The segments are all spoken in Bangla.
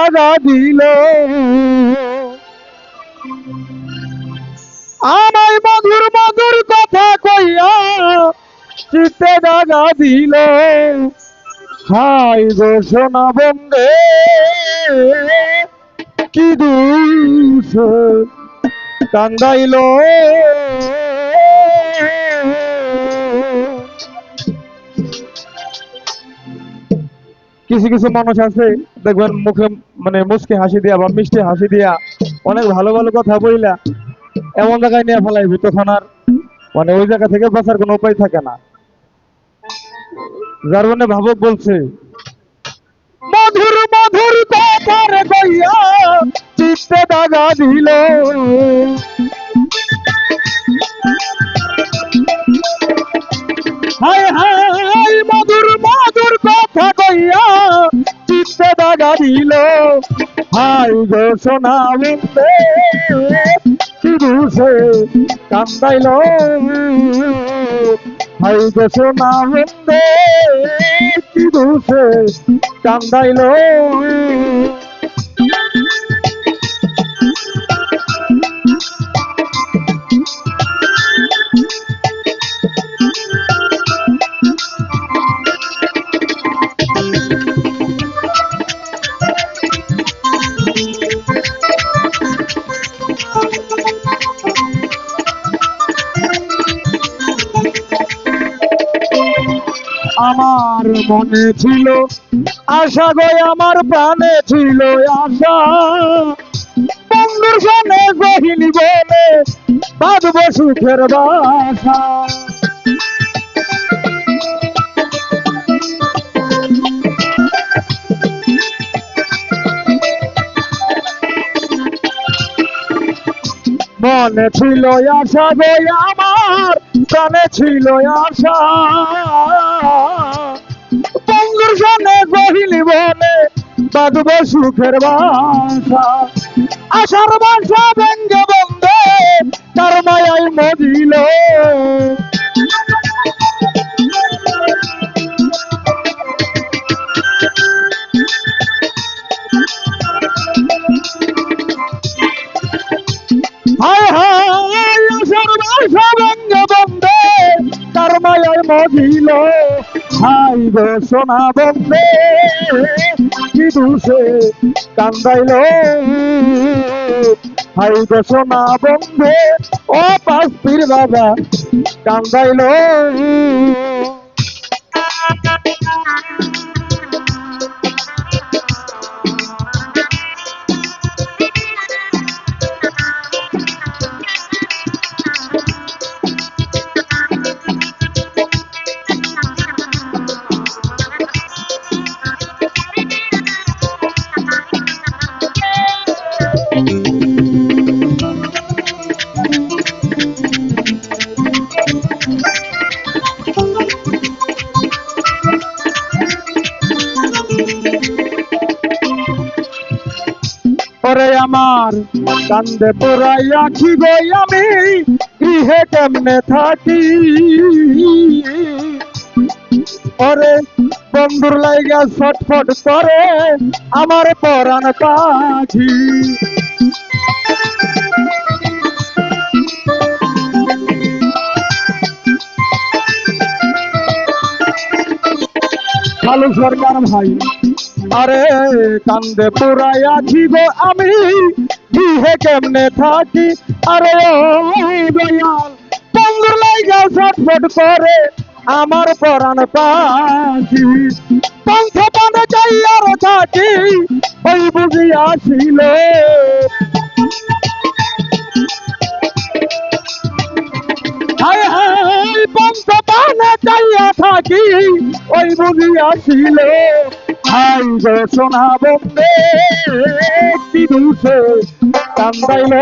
দাগা দিল আমায় মধুর মধুর কথা কইয়া চিত্তে দাগা দিল হাই গো সোনা বন্দে কি দুষ কান্দাইল কিছু কিছু মানুষ আছে দেখবেন মুখে মানে মুচকি হাসি দিয়া বা মিষ্টি হাসি দিয়া অনেক ভালো ভালো কথা বইলা এমন জায়গায় নিয়ে ফেলাইবি তখন আর মানে ওই জায়গা থেকে বাঁচার কোনো উপায় থাকে না। যার মানে ভাবক বলছে মধুর মধুর কথার কইয়া চিত্তে দাগা দিল হায় হায় মধুর মধুর কথা কইয়া চিত্তে দাগা দিল হাই গো সোনা বন্দে কি দুষে কান্দাইল হাই গো সোনা বন্দে কি দুষে কান্দাইল আমার মনে ছিল আশা গো আমার প্রাণে ছিল আশা বন্ধুর সামনে গহিনী বলে বাঁধব সুখের বাসা মনে ছিল আশা গো আমার প্রাণে ছিল আশা বন্ধুর সামনে গহিনী বলে বাঁধব সুখের বাসা আশার বাসা ভেঙ্গে বন্ধে তার মায়াই মজিল হায় হায় আশার বাসা ভেঙ্গে বন্ধে তার মায়াই মজিল হাই গো সোনা বন্দে কি দুষে কান্দাইল হাই গো সোনা বন্দে ও পাস্তির বাবা কান্দাইল ওরে আমার কান্দে পোড়াই আখি গো আমি গৃহে কেমনে থাকি ওরে বন্ধুর লাইগা ছটফট করে আমার পরাণ পাখি ভালো সরকার ভাই আরে কান্দে পুরাই আছি গো আমি গৃহে কেমনে থাকি আরে দয়াল বন্ধুর লাইগা ছটফট করে আমার পরাণ পাখি পন্থ পানে চাইয়ার থাকি ওই বুঝি আসিল হায় হায় পন্থ পানে চাইয়া থাকি ওই বুঝি আসিল হাই গো সোনা বন্দে কি দুষে কান্দাইল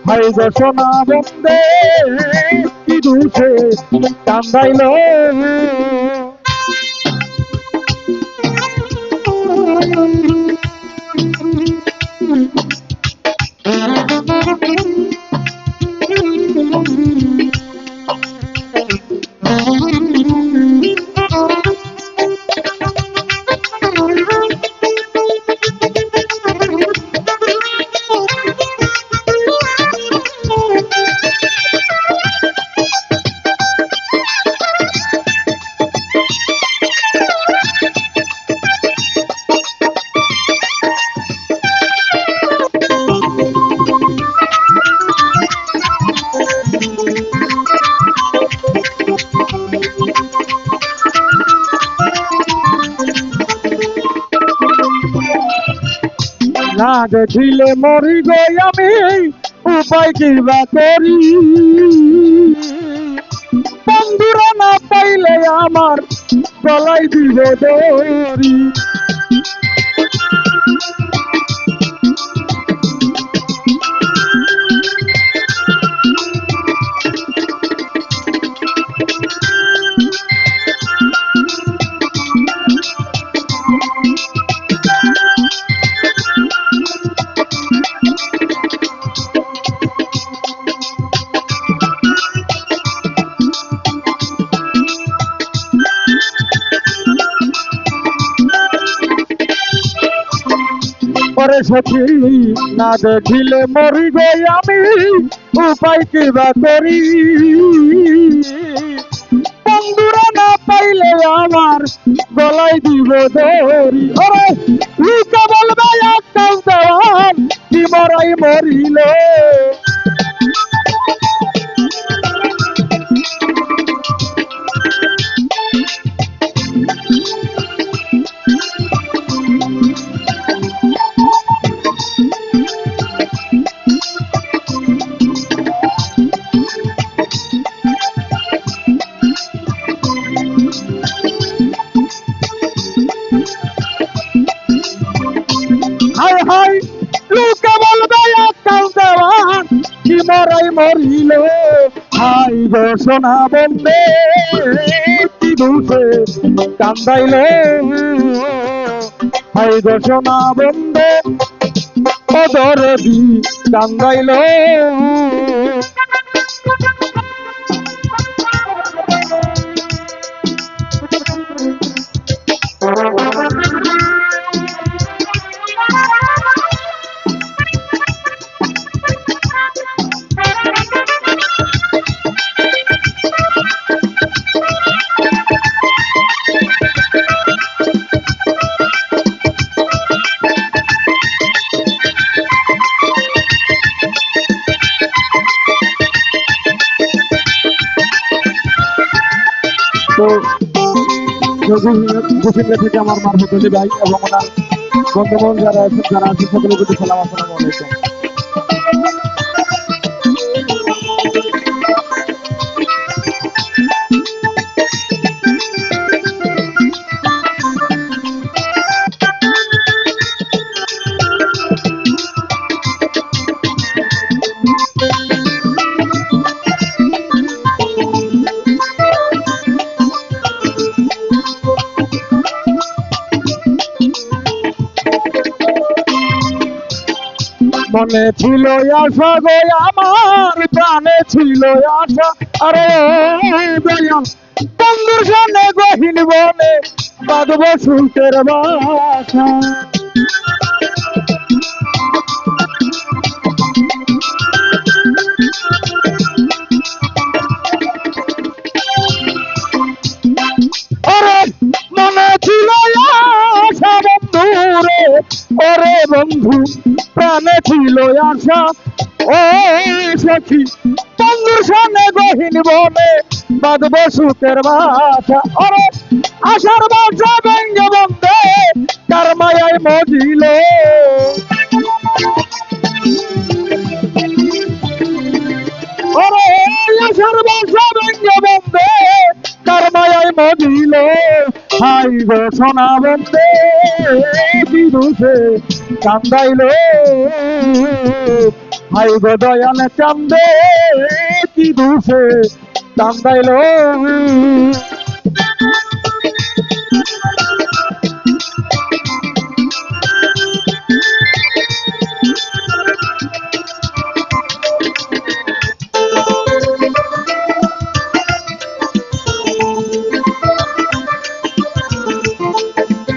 হাই গো সোনা বন্দে কি দুষে কান্দাইল না দেখিলে মরি গো আমি, উপায় কি বা করি। বন্ধুরা না পাইলে আমার গলায় দিবে দড়ি। পরে সখী না দেখিলে মরি গো আমি, উপায় কি বা করি। বন্ধুরা না পাইলে আমার গলায় দিব দড়ি। ওরে লিখে বলবে আকাশ দেওয়ান কি মরাই মরিলে। হায় হায় লোকে বলবে আকাশ দেওয়ান কি মরাই মরিলে। হাই গো সোনা বন্দে কি দুষে কান্দাইলে। হাই গো সোনা বন্দে দরদি কান্দাইলে। তো গোসিংলা থেকে আমার মারফত আলী ভাই এবং ওনার বন্ধুবান যারা আছেন সকলের প্রতি সালাম, আসসালামু আলাইকুম। মনে ছিল আশা গো আমার, প্রাণে ছিল আশা। আরে দয়াল বন্ধুর সামনে গহীন বনে বাঁধব সুখের বাসা। ওরে মনে ছিল আশা বন্ধু রে, ওরে বন্ধু প্রাণে ছিল আশা। ও সখী বন্ধুর সামনে গহীন বনে বাঁধব সুখের বাসা। ওরে আশার বাসা ভেঙ্গে বন্ধে কার মায়ায় মজিল। ওরে আশার বাসা ভেঙ্গে বন্ধে কার মায়ায় মজিল। হাই গো সোনা বন্ধে বিদুষে কান্দাইল। হাই গো দয়াল চান্দে কি দুষে কান্দাইল।